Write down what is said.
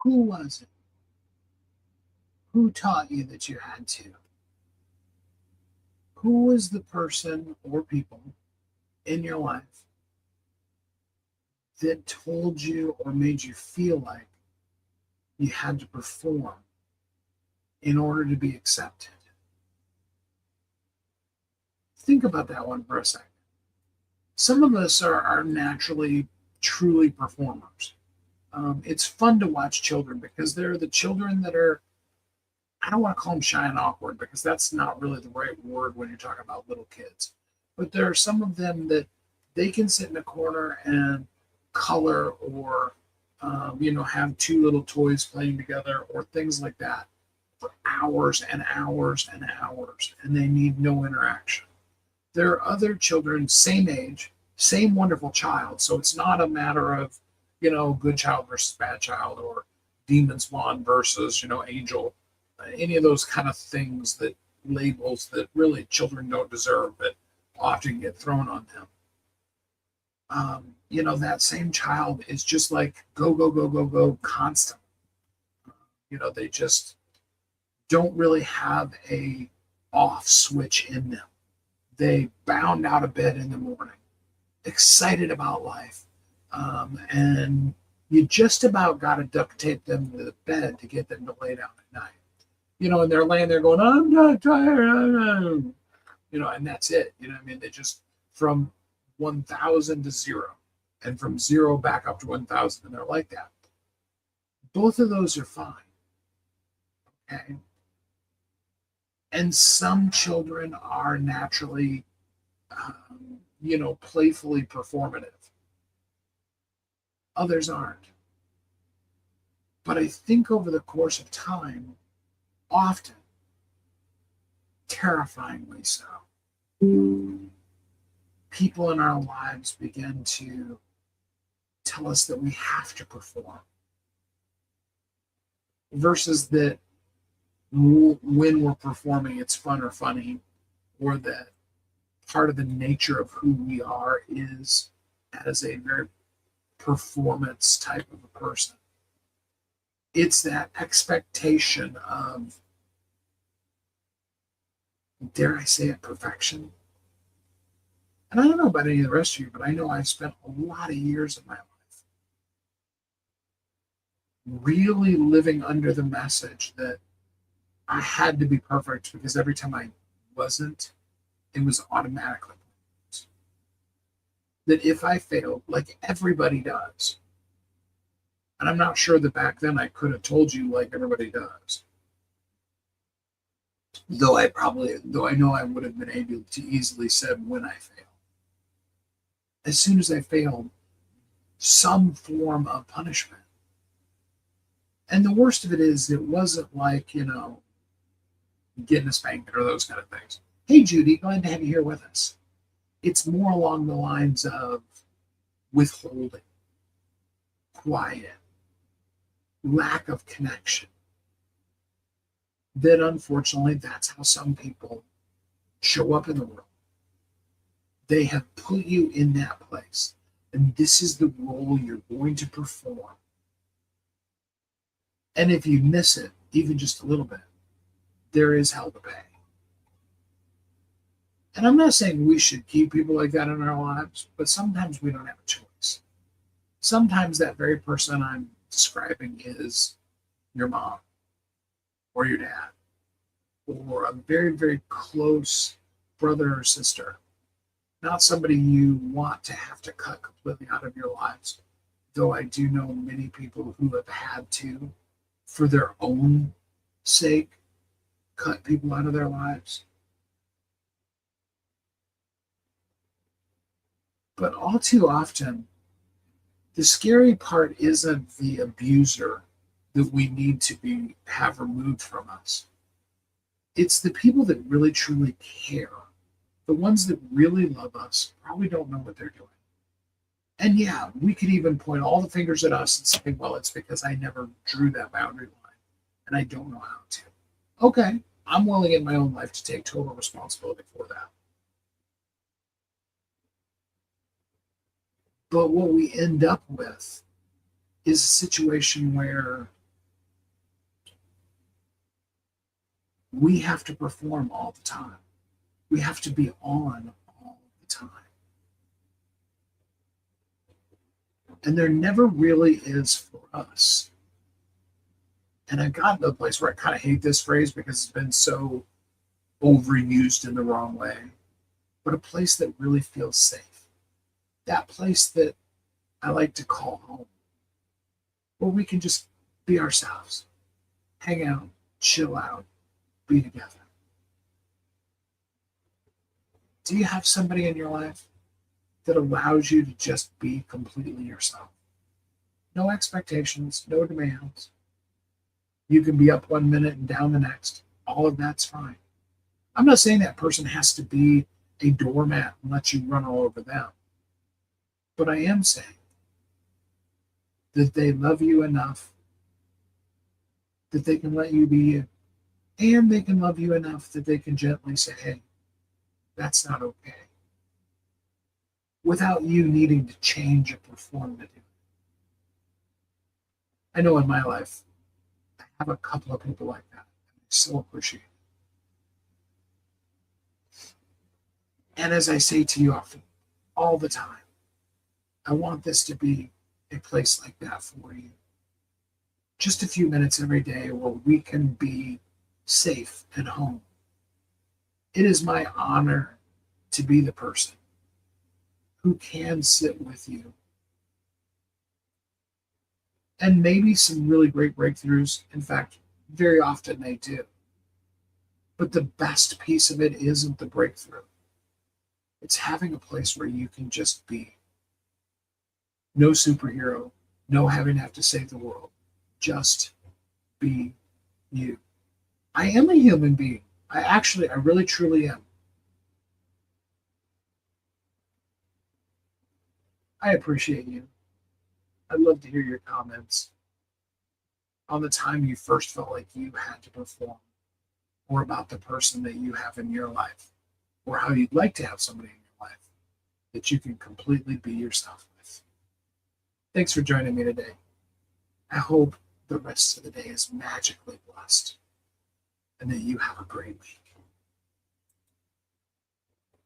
Who was it? Who taught you that you had to? Who was the person or people in your life that told you or made you feel like you had to perform in order to be accepted? Think about that one for a second. Some of us are naturally, truly performers. It's fun to watch children because they're the children that are, I don't want to call them shy and awkward because that's not really the right word when you're talking about little kids. But there are some of them that they can sit in a corner and color or, have two little toys playing together or things like that for hours and hours and hours, and they need no interaction. There are other children, same age, same wonderful child. So it's not a matter of, good child versus bad child or demon spawn versus, angel, any of those kind of things that labels that really children don't deserve but often get thrown on them. That same child is just like go, go, go, go, go constant. They just don't really have a off switch in them. They bound out of bed in the morning, excited about life. And you just about got to duct tape them to the bed to get them to lay down at night. And they're laying there going, I'm not tired. And that's it. I mean, they just from 1,000 to zero and from zero back up to 1,000. And they're like that. Both of those are fine. Okay. And some children are naturally, playfully performative. Others aren't. But I think over the course of time, often, terrifyingly so, people in our lives begin to tell us that we have to perform versus that when we're performing, it's fun or funny, or that part of the nature of who we are is as a very performance type of a person. It's that expectation of, dare I say it, perfection. And I don't know about any of the rest of you, but I know I've spent a lot of years of my life really living under the message that I had to be perfect because every time I wasn't, it was automatically that if I failed, like everybody does, and I'm not sure that back then I could have told you like everybody does, though I know I would have been able to easily said when I failed. As soon as I failed, some form of punishment. And the worst of it is, it wasn't like, getting a spanking or those kind of things. Hey, Judy, glad to have you here with us. It's more along the lines of withholding, quiet, lack of connection. That unfortunately, that's how some people show up in the world. They have put you in that place, and this is the role you're going to perform. And if you miss it, even just a little bit, there is hell to pay. And I'm not saying we should keep people like that in our lives, but sometimes we don't have a choice. Sometimes that very person I'm describing is your mom or your dad or a very, very close brother or sister. Not somebody you want to have to cut completely out of your lives. Though I do know many people who have had to, for their own sake, cut people out of their lives. But all too often, the scary part isn't the abuser that we need to have removed from us. It's the people that really truly care. The ones that really love us probably don't know what they're doing. And yeah, we could even point all the fingers at us and say, well, it's because I never drew that boundary line and I don't know how to. Okay, I'm willing in my own life to take total responsibility for that. But what we end up with is a situation where We have to perform all the time. We have to be on all the time. And there never really is for us. And I've gotten to a place where I kind of hate this phrase because it's been so overused in the wrong way, but a place that really feels safe. That place that I like to call home, where we can just be ourselves, hang out, chill out, be together. Do you have somebody in your life that allows you to just be completely yourself? No expectations, no demands. You can be up 1 minute and down the next. All of that's fine. I'm not saying that person has to be a doormat and let you run all over them. But I am saying that they love you enough that they can let you be you. And they can love you enough that they can gently say, hey, that's not okay. Without you needing to change or perform to do it. I know in my life, I have a couple of people like that. I so appreciate it. And as I say to you often, all the time, I want this to be a place like that for you. Just a few minutes every day where we can be safe at home. It is my honor to be the person who can sit with you. And maybe some really great breakthroughs. In fact, very often they do. But the best piece of it isn't the breakthrough. It's having a place where you can just be. No superhero, no having to have to save the world. Just be you. I am a human being. I really truly am. I appreciate you. I'd love to hear your comments on the time you first felt like you had to perform, or about the person that you have in your life, or how you'd like to have somebody in your life that you can completely be yourself with. Thanks for joining me today. I hope the rest of the day is magically blessed and that you have a great week.